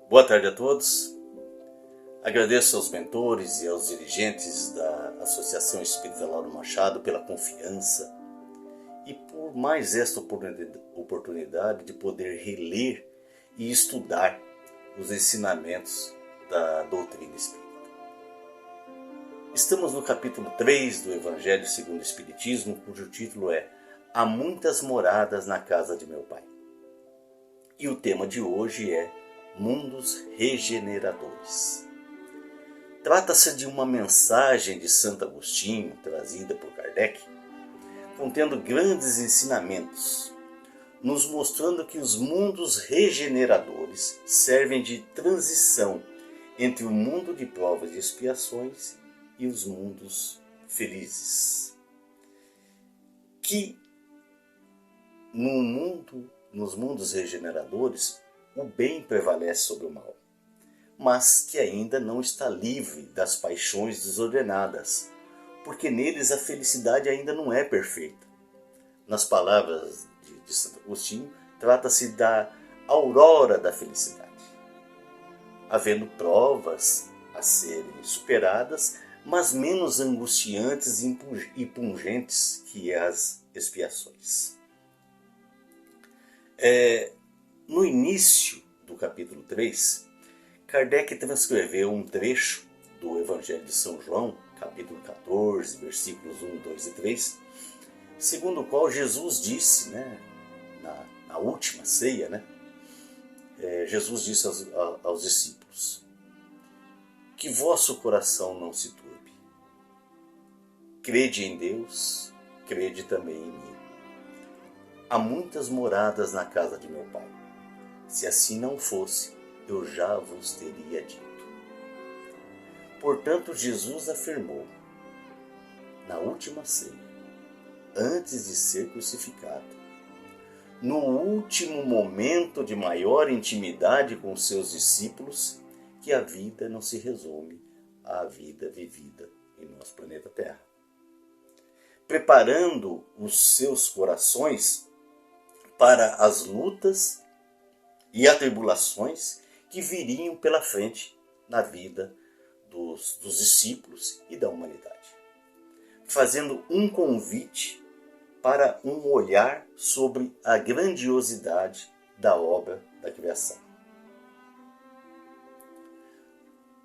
Boa tarde a todos. Agradeço aos mentores e aos dirigentes da Associação Espírita Lauro Machado pela confiança e por mais esta oportunidade de poder reler e estudar os ensinamentos da doutrina espírita. Estamos no capítulo 3 do Evangelho segundo o Espiritismo, cujo título é Há muitas moradas na casa de meu Pai. E o tema de hoje é Mundos Regeneradores. Trata-se de uma mensagem de Santo Agostinho, trazida por Kardec, contendo grandes ensinamentos, nos mostrando que os mundos regeneradores servem de transição entre o mundo de provas e expiações e os mundos felizes. Que nos mundos regeneradores, o bem prevalece sobre o mal, mas que ainda não está livre das paixões desordenadas, porque neles a felicidade ainda não é perfeita. Nas palavras de Santo Agostinho, trata-se da aurora da felicidade, havendo provas a serem superadas, mas menos angustiantes e pungentes que as expiações. No início do capítulo 3, Kardec transcreveu um trecho do Evangelho de São João, capítulo 14, versículos 1, 2 e 3, segundo o qual Jesus disse, na última ceia, Jesus disse aos discípulos: que vosso coração não se turbe. Crede em Deus, crede também em mim. Há muitas moradas na casa de meu Pai. Se assim não fosse, eu já vos teria dito. Portanto, Jesus afirmou, na última ceia, antes de ser crucificado, no último momento de maior intimidade com seus discípulos, que a vida não se resume à vida vivida em nosso planeta Terra. Preparando os seus corações para as lutas e atribulações que viriam pela frente na vida dos discípulos e da humanidade, fazendo um convite para um olhar sobre a grandiosidade da obra da criação.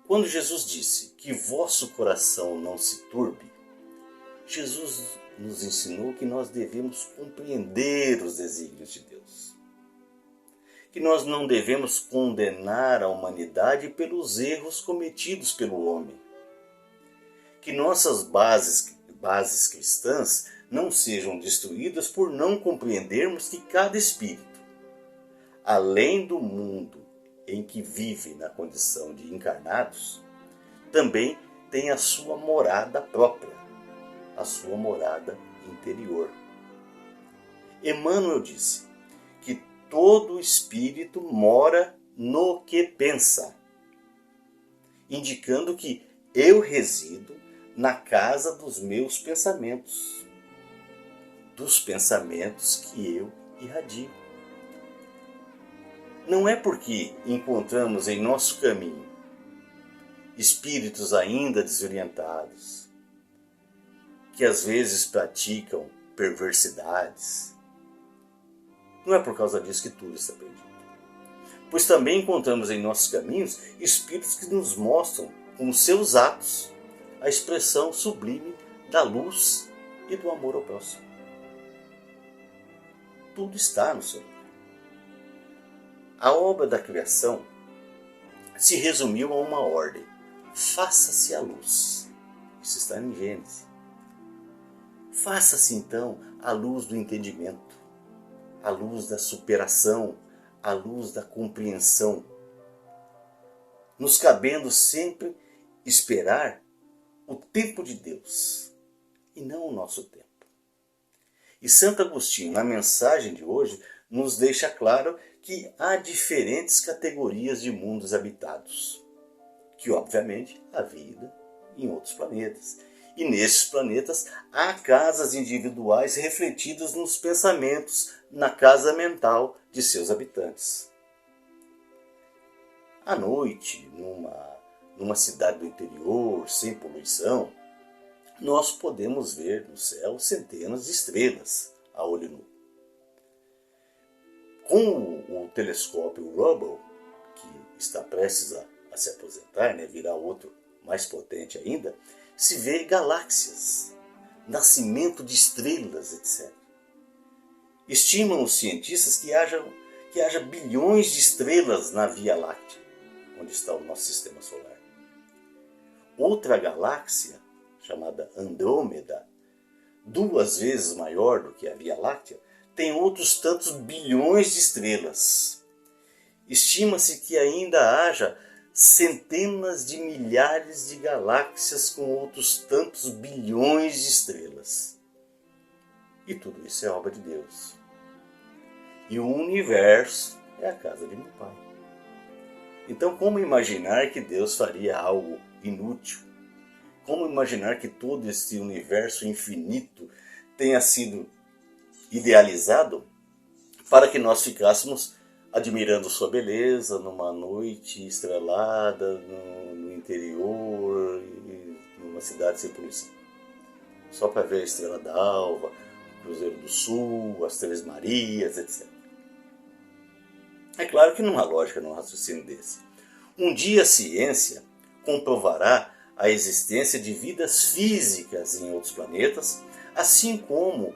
Quando Jesus disse que vosso coração não se turbe, Jesus nos ensinou que nós devemos compreender os desígnios de Deus. Que nós não devemos condenar a humanidade pelos erros cometidos pelo homem. Que nossas bases cristãs não sejam destruídas por não compreendermos que cada espírito, além do mundo em que vive na condição de encarnados, também tem a sua morada própria, a sua morada interior. Emmanuel disse que todo espírito mora no que pensa, indicando que eu resido na casa dos meus pensamentos, dos pensamentos que eu irradio. Não é porque encontramos em nosso caminho espíritos ainda desorientados, que às vezes praticam perversidades. Não é por causa disso que tudo está perdido. Pois também encontramos em nossos caminhos espíritos que nos mostram, com seus atos, a expressão sublime da luz e do amor ao próximo. Tudo está no seu lugar. A obra da criação se resumiu a uma ordem: faça-se a luz. Isso está em Gênesis. Faça-se então a luz do entendimento, a luz da superação, a luz da compreensão, nos cabendo sempre esperar o tempo de Deus e não o nosso tempo. E Santo Agostinho, na mensagem de hoje, nos deixa claro que há diferentes categorias de mundos habitados, que obviamente há vida em outros planetas. E nesses planetas há casas individuais refletidas nos pensamentos, na casa mental de seus habitantes. À noite, numa cidade do interior, sem poluição, nós podemos ver no céu centenas de estrelas a olho nu. Com o telescópio Hubble, que está prestes a se aposentar, virá outro mais potente ainda, se vê galáxias, nascimento de estrelas, etc. Estimam os cientistas que haja bilhões de estrelas na Via Láctea, onde está o nosso sistema solar. Outra galáxia, chamada Andrômeda, 2 vezes maior do que a Via Láctea, tem outros tantos bilhões de estrelas. Estima-se que ainda haja centenas de milhares de galáxias com outros tantos bilhões de estrelas. E tudo isso é obra de Deus. E o universo é a casa de meu Pai. Então, como imaginar que Deus faria algo inútil? Como imaginar que todo esse universo infinito tenha sido idealizado para que nós ficássemos admirando sua beleza numa noite estrelada no interior, numa cidade sem poluição? Só para ver a Estrela d'Alva, o Cruzeiro do Sul, as Três Marias, etc. É claro que não há lógica num raciocínio desse. Um dia a ciência comprovará a existência de vidas físicas em outros planetas, assim como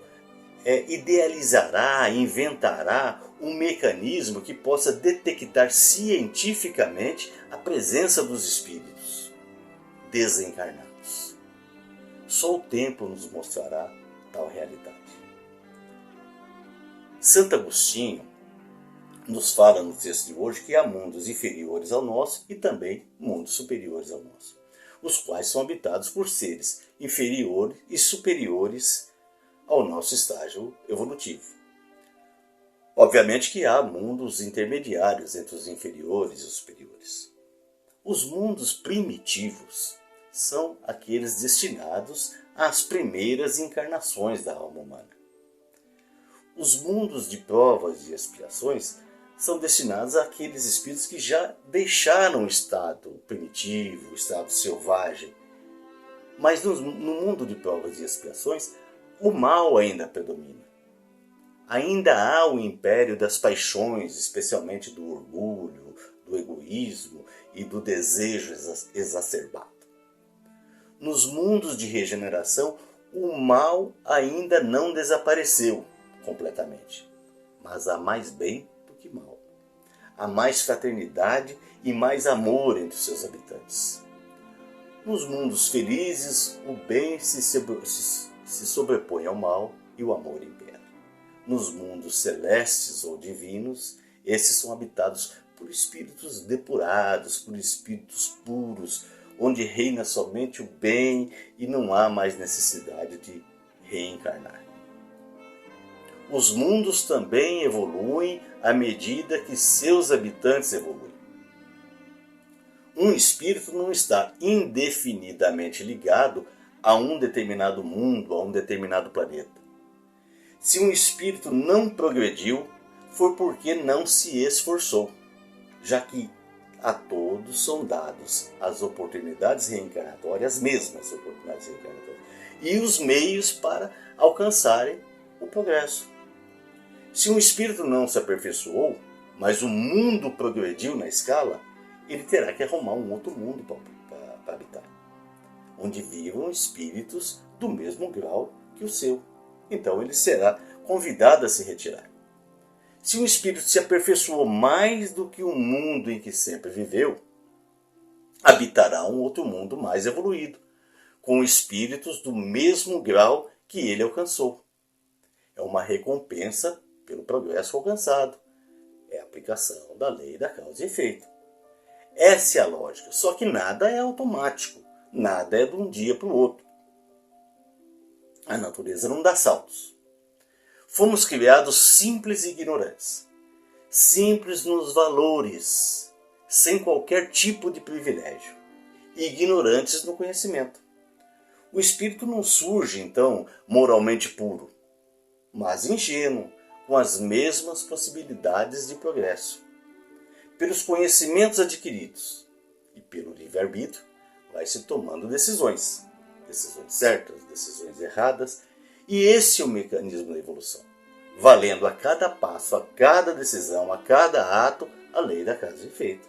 idealizará, inventará um mecanismo que possa detectar cientificamente a presença dos espíritos desencarnados. Só o tempo nos mostrará tal realidade. Santo Agostinho nos fala no texto de hoje que há mundos inferiores ao nosso e também mundos superiores ao nosso, os quais são habitados por seres inferiores e superiores ao nosso estágio evolutivo. Obviamente que há mundos intermediários entre os inferiores e os superiores. Os mundos primitivos são aqueles destinados às primeiras encarnações da alma humana. Os mundos de provas e expiações são destinados àqueles espíritos que já deixaram o estado primitivo, o estado selvagem. Mas no mundo de provas e expiações, o mal ainda predomina. Ainda há o império das paixões, especialmente do orgulho, do egoísmo e do desejo exacerbado. Nos mundos de regeneração, o mal ainda não desapareceu completamente, mas há mais bem do que mal. Há mais fraternidade e mais amor entre os seus habitantes. Nos mundos felizes, o bem se sobrepõe ao mal e o amor impera. Nos mundos celestes ou divinos, esses são habitados por espíritos depurados, por espíritos puros, onde reina somente o bem e não há mais necessidade de reencarnar. Os mundos também evoluem à medida que seus habitantes evoluem. Um espírito não está indefinidamente ligado a um determinado mundo, a um determinado planeta. Se um espírito não progrediu, foi porque não se esforçou, já que a todos são dados as oportunidades reencarnatórias, as mesmas oportunidades reencarnatórias, e os meios para alcançarem o progresso. Se um espírito não se aperfeiçoou, mas o mundo progrediu na escala, ele terá que arrumar um outro mundo para habitar, onde vivam espíritos do mesmo grau que o seu. Então ele será convidado a se retirar. Se um espírito se aperfeiçoou mais do que o mundo em que sempre viveu, habitará um outro mundo mais evoluído, com espíritos do mesmo grau que ele alcançou. É uma recompensa pelo progresso alcançado. É a aplicação da lei da causa e efeito. Essa é a lógica, só que nada é automático, nada é de um dia para o outro. A natureza não dá saltos. Fomos criados simples e ignorantes, simples nos valores, sem qualquer tipo de privilégio, e ignorantes no conhecimento. O espírito não surge, então, moralmente puro, mas ingênuo, com as mesmas possibilidades de progresso. pelos conhecimentos adquiridos e pelo livre-arbítrio, vai se tomando decisões. Decisões certas, decisões erradas. E esse é o mecanismo da evolução. Valendo a cada passo, a cada decisão, a cada ato, a lei da causa e efeito.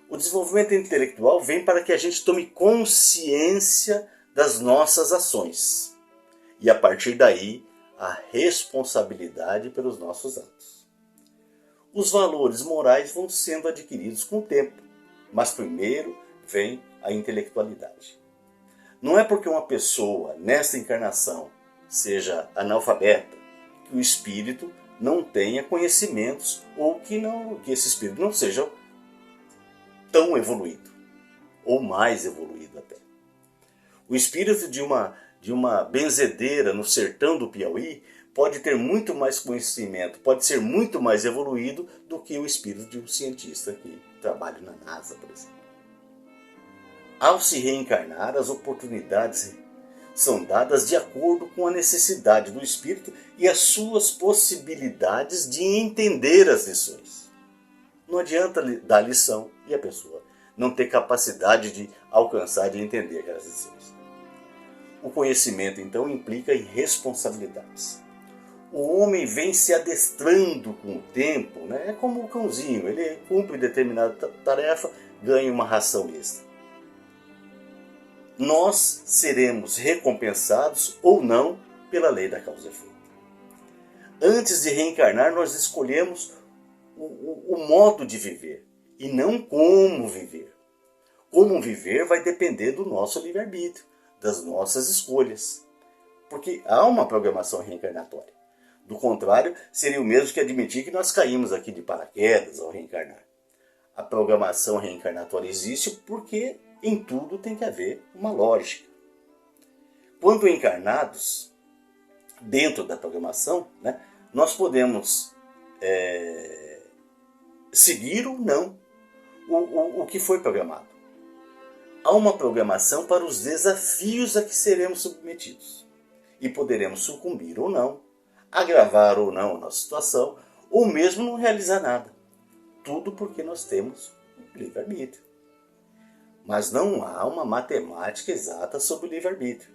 O desenvolvimento intelectual vem para que a gente tome consciência das nossas ações. E a partir daí, a responsabilidade pelos nossos atos. Os valores morais vão sendo adquiridos com o tempo, mas primeiro vem a intelectualidade. Não é porque uma pessoa, nesta encarnação, seja analfabeta, que o espírito não tenha conhecimentos ou que esse espírito não seja tão evoluído, ou mais evoluído até. O espírito de uma benzedeira no sertão do Piauí pode ter muito mais conhecimento, pode ser muito mais evoluído do que o espírito de um cientista que trabalha na NASA, por exemplo. Ao se reencarnar, as oportunidades são dadas de acordo com a necessidade do espírito e as suas possibilidades de entender as lições. Não adianta dar lição e a pessoa não ter capacidade de alcançar, de entender aquelas lições. O conhecimento, então, implica em responsabilidades. O homem vem se adestrando com o tempo, né? É como o cãozinho, ele cumpre determinada tarefa, ganha uma ração extra. Nós seremos recompensados ou não pela lei da causa e efeito. Antes de reencarnar, nós escolhemos o modo de viver e não como viver. Como viver vai depender do nosso livre-arbítrio, das nossas escolhas, porque há uma programação reencarnatória. Do contrário, seria o mesmo que admitir que nós caímos aqui de paraquedas ao reencarnar. A programação reencarnatória existe porque em tudo tem que haver uma lógica. Quando encarnados, dentro da programação, né, nós podemos seguir ou não o que foi programado. Há uma programação para os desafios a que seremos submetidos. E poderemos sucumbir ou não, agravar ou não a nossa situação, ou mesmo não realizar nada. Tudo porque nós temos livre-arbítrio. Mas não há uma matemática exata sobre o livre-arbítrio.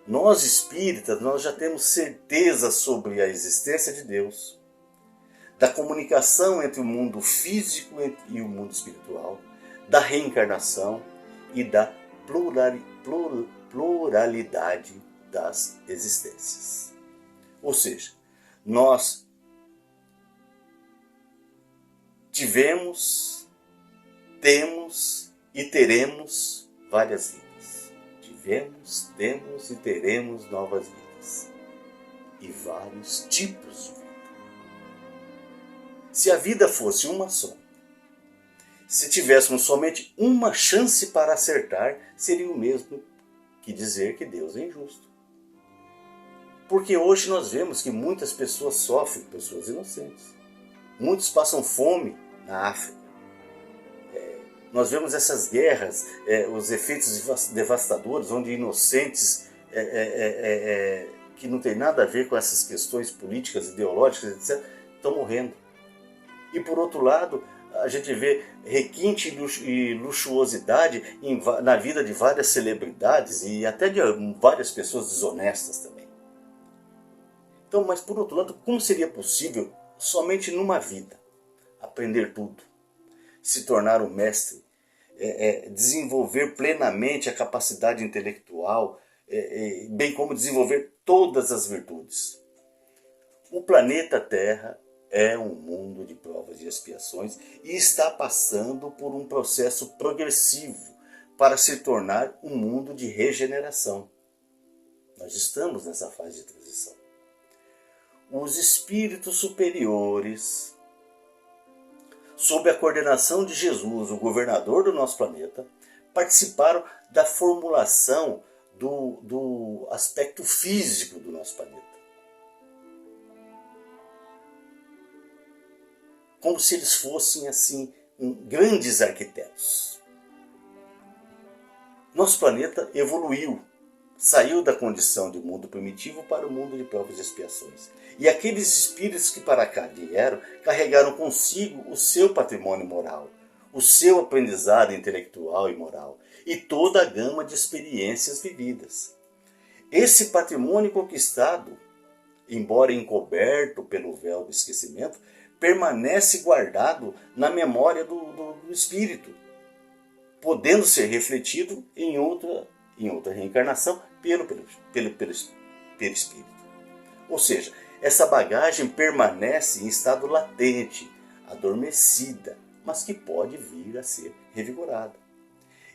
Nós espíritas, nós já temos certeza sobre a existência de Deus, da comunicação entre o mundo físico e o mundo espiritual, da reencarnação e da pluralidade das existências. Ou seja, nós tivemos, temos e teremos várias vidas. Tivemos, temos e teremos novas vidas. E vários tipos de vida. Se a vida fosse uma só, se tivéssemos somente uma chance para acertar, seria o mesmo que dizer que Deus é injusto. Porque hoje nós vemos que muitas pessoas sofrem, pessoas inocentes. Muitos passam fome na África. Nós vemos essas guerras, os efeitos devastadores, onde inocentes que não tem nada a ver com essas questões políticas, ideológicas, etc., estão morrendo. E por outro lado, a gente vê requinte e luxuosidade na vida de várias celebridades e até de várias pessoas desonestas também. Então, mas por outro lado, como seria possível, somente numa vida, aprender tudo, se tornar um mestre, desenvolver plenamente a capacidade intelectual, bem como desenvolver todas as virtudes? O planeta Terra é um mundo de provas e expiações e está passando por um processo progressivo para se tornar um mundo de regeneração. Nós estamos nessa fase de transição. Os espíritos superiores, sob a coordenação de Jesus, o governador do nosso planeta, participaram da formulação do aspecto físico do nosso planeta. Como se eles fossem, assim, grandes arquitetos. Nosso planeta evoluiu saiu da condição de mundo primitivo para o mundo de provas e expiações. E aqueles espíritos que para cá vieram carregaram consigo o seu patrimônio moral, o seu aprendizado intelectual e moral e toda a gama de experiências vividas. Esse patrimônio conquistado, embora encoberto pelo véu do esquecimento, permanece guardado na memória do espírito, podendo ser refletido em outra reencarnação pelo espírito. Ou seja, essa bagagem permanece em estado latente, adormecida, mas que pode vir a ser revigorada.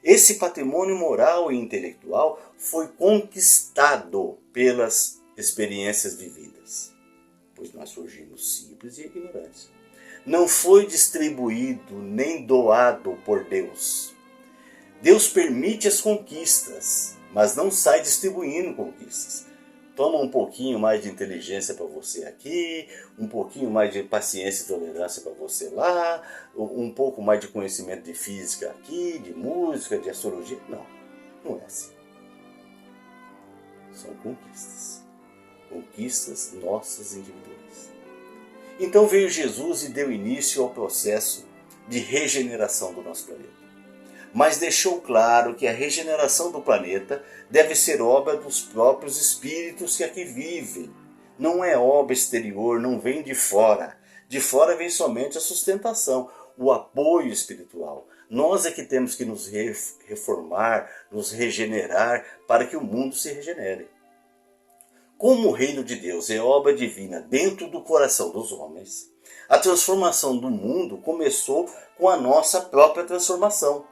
Esse patrimônio moral e intelectual foi conquistado pelas experiências vividas, pois nós surgimos simples e ignorantes. Não foi distribuído nem doado por Deus. Deus permite as conquistas, mas não sai distribuindo conquistas. Toma um pouquinho mais de inteligência para você aqui, um pouquinho mais de paciência e tolerância para você lá, um pouco mais de conhecimento de física aqui, de música, de astrologia. Não, não é assim. São conquistas. Conquistas nossas individuais. Então veio Jesus e deu início ao processo de regeneração do nosso planeta. Mas deixou claro que a regeneração do planeta deve ser obra dos próprios espíritos que aqui vivem. Não é obra exterior, não vem de fora. De fora vem somente a sustentação, o apoio espiritual. Nós é que temos que nos reformar, nos regenerar para que o mundo se regenere. Como o reino de Deus é obra divina dentro do coração dos homens, a transformação do mundo começou com a nossa própria transformação.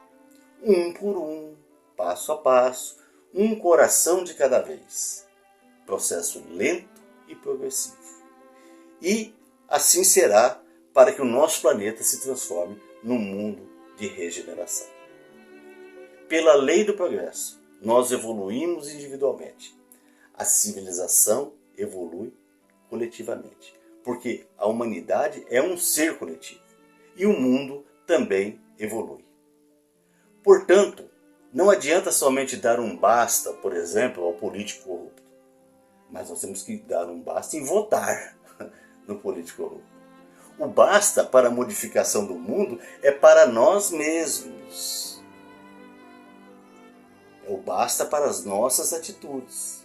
Um por um, passo a passo, um coração de cada vez. Processo lento e progressivo. E assim será para que o nosso planeta se transforme num mundo de regeneração. Pela lei do progresso, nós evoluímos individualmente. A civilização evolui coletivamente, porque a humanidade é um ser coletivo e o mundo também evolui. Portanto, não adianta somente dar um basta, por exemplo, ao político corrupto. Mas nós temos que dar um basta em votar no político corrupto. O basta para a modificação do mundo é para nós mesmos. É o basta para as nossas atitudes.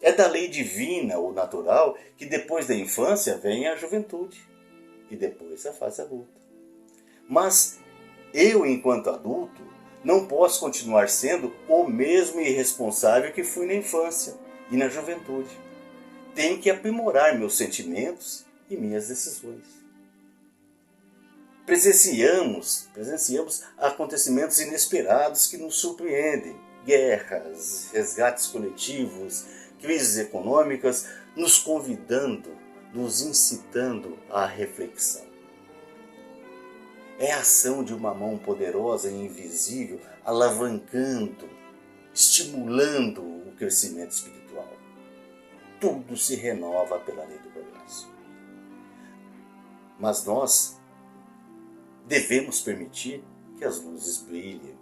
É da lei divina ou natural que depois da infância vem a juventude e depois a fase adulta. Mas eu, enquanto adulto, não posso continuar sendo o mesmo irresponsável que fui na infância e na juventude. Tenho que aprimorar meus sentimentos e minhas decisões. Presenciamos acontecimentos inesperados que nos surpreendem. Guerras, resgates coletivos, crises econômicas, nos convidando, nos incitando à reflexão. É a ação de uma mão poderosa e invisível alavancando, estimulando o crescimento espiritual. Tudo se renova pela lei do progresso. Mas nós devemos permitir que as luzes brilhem.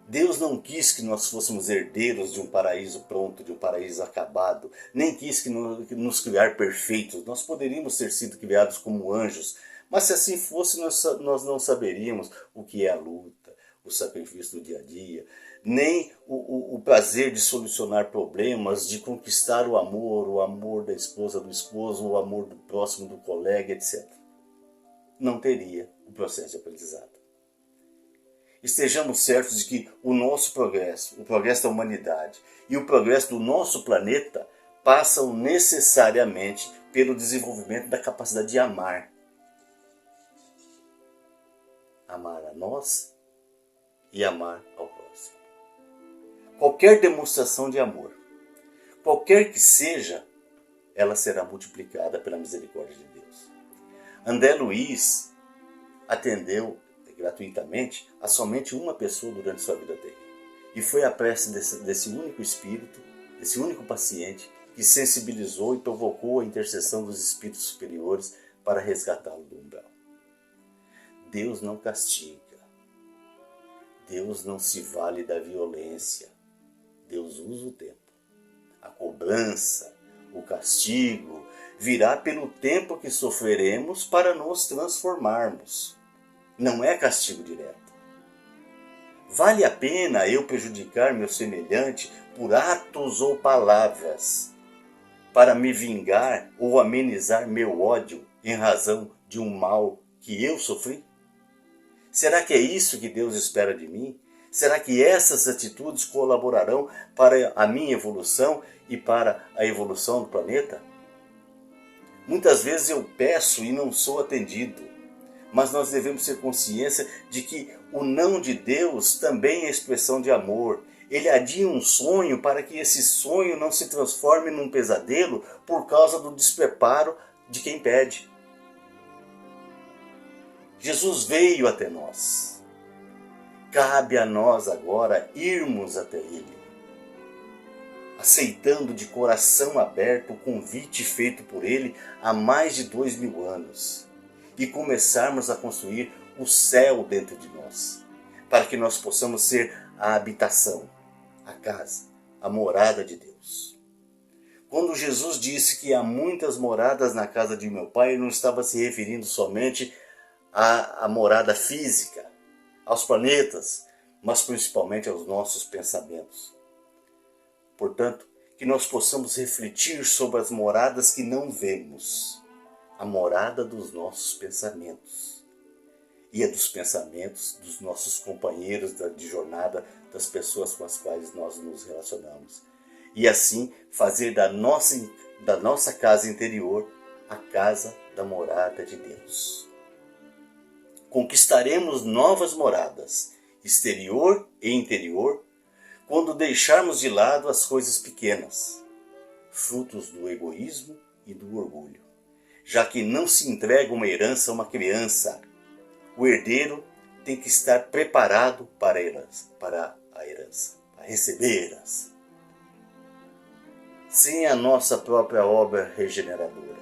Deus não quis que nós fôssemos herdeiros de um paraíso pronto, de um paraíso acabado. Nem quis que nos criar perfeitos. Nós poderíamos ter sido criados como anjos. Mas se assim fosse, nós não saberíamos o que é a luta, o sacrifício do dia a dia, nem o prazer de solucionar problemas, de conquistar o amor da esposa, do esposo, o amor do próximo, do colega, etc. Não teria o processo de aprendizado. Estejamos certos de que o nosso progresso, o progresso da humanidade e o progresso do nosso planeta passam necessariamente pelo desenvolvimento da capacidade de amar. Amar a nós e amar ao próximo. Qualquer demonstração de amor, qualquer que seja, ela será multiplicada pela misericórdia de Deus. André Luiz atendeu gratuitamente a somente uma pessoa durante sua vida terrena. E foi a prece desse único espírito, desse único paciente, que sensibilizou e provocou a intercessão dos espíritos superiores para resgatá-lo do umbral. Deus não castiga. Deus não se vale da violência. Deus usa o tempo. A cobrança, o castigo, virá pelo tempo que sofreremos para nos transformarmos. Não é castigo direto. Vale a pena eu prejudicar meu semelhante por atos ou palavras para me vingar ou amenizar meu ódio em razão de um mal que eu sofri? Será que é isso que Deus espera de mim? Será que essas atitudes colaborarão para a minha evolução e para a evolução do planeta? Muitas vezes eu peço e não sou atendido, mas nós devemos ter consciência de que o não de Deus também é expressão de amor. Ele adia um sonho para que esse sonho não se transforme num pesadelo por causa do despreparo de quem pede. Jesus veio até nós. Cabe a nós agora irmos até Ele, aceitando de coração aberto o convite feito por Ele há mais de 2000 anos e começarmos a construir o céu dentro de nós, para que nós possamos ser a habitação, a casa, a morada de Deus. Quando Jesus disse que há muitas moradas na casa de meu Pai, ele não estava se referindo somente à morada física, aos planetas, mas principalmente aos nossos pensamentos. Portanto, que nós possamos refletir sobre as moradas que não vemos, a morada dos nossos pensamentos e a dos pensamentos dos nossos companheiros de jornada, das pessoas com as quais nós nos relacionamos. E assim fazer da nossa casa interior a casa da morada de Deus. Conquistaremos novas moradas, exterior e interior, quando deixarmos de lado as coisas pequenas, frutos do egoísmo e do orgulho, já que não se entrega uma herança a uma criança. O herdeiro tem que estar preparado para a herança, para receber a herança. Sem a nossa própria obra regeneradora,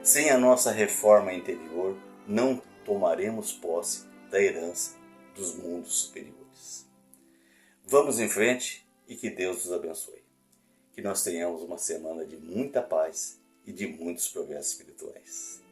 sem a nossa reforma interior, não tomaremos posse da herança dos mundos superiores. Vamos em frente e que Deus nos abençoe. Que nós tenhamos uma semana de muita paz e de muitos progressos espirituais.